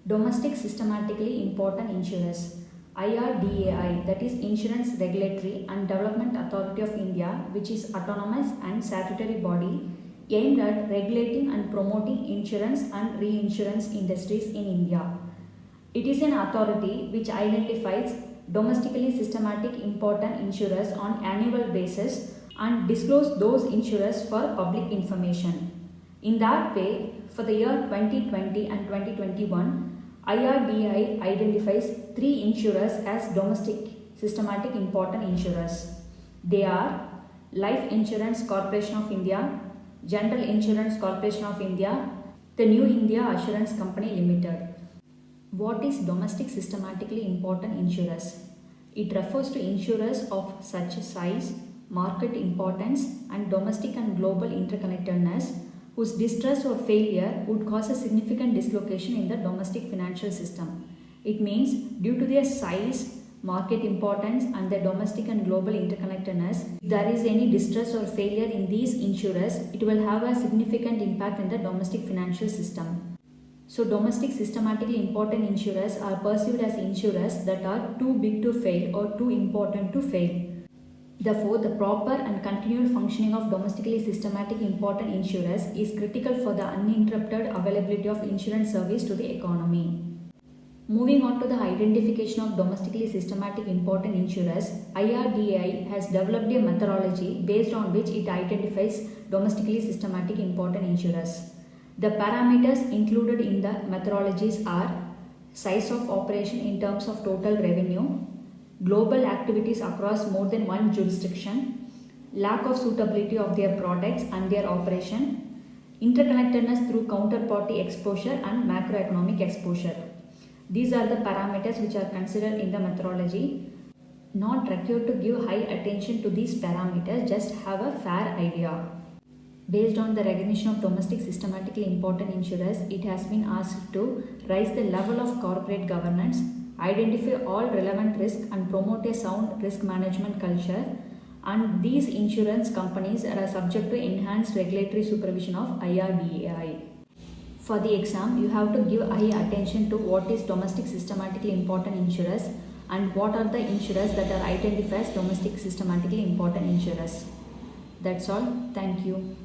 Domestic Systematically Important Insurers. IRDAI, that is Insurance Regulatory and Development Authority of India, which is autonomous and statutory body aimed at regulating and promoting insurance and reinsurance industries in India. It is an authority which identifies domestically systematic important insurers on annual basis and disclose those insurers for public information. In that way, for the year 2020 and 2021, IRDAI identifies 3 insurers as domestic systematic important insurers. They are Life Insurance Corporation of India, General Insurance Corporation of India, the New India Assurance Company Limited. What is domestic systematically important insurers? It refers to insurers of such size, market importance, and domestic and global interconnectedness whose distress or failure would cause a significant dislocation in the domestic financial system. It means due to their size, market importance, and their domestic and global interconnectedness, if there is any distress or failure in these insurers, it will have a significant impact in the domestic financial system. So domestic systematically important insurers are perceived as insurers that are too big to fail or too important to fail. Therefore, the proper and continued functioning of domestically systematic important insurers is critical for the uninterrupted availability of insurance service to the economy. Moving on to the identification of domestically systematic important insurers, IRDAI has developed a methodology based on which it identifies domestically systematic important insurers. The parameters included in the methodologies are size of operation in terms of total revenue, global activities across more than one jurisdiction, lack of suitability of their products and their operation, interconnectedness through counterparty exposure and macroeconomic exposure. These are the parameters which are considered in the methodology. Not required to give high attention to these parameters, just have a fair idea. Based on the recognition of domestic systematically important insurers, it has been asked to raise the level of corporate governance, identify all relevant risks and promote a sound risk management culture, and these insurance companies are subject to enhanced regulatory supervision of IRDAI. For the exam, you have to give high attention to what is domestic systematically important insurers and what are the insurers that are identified as domestic systematically important insurers. That's all. Thank you.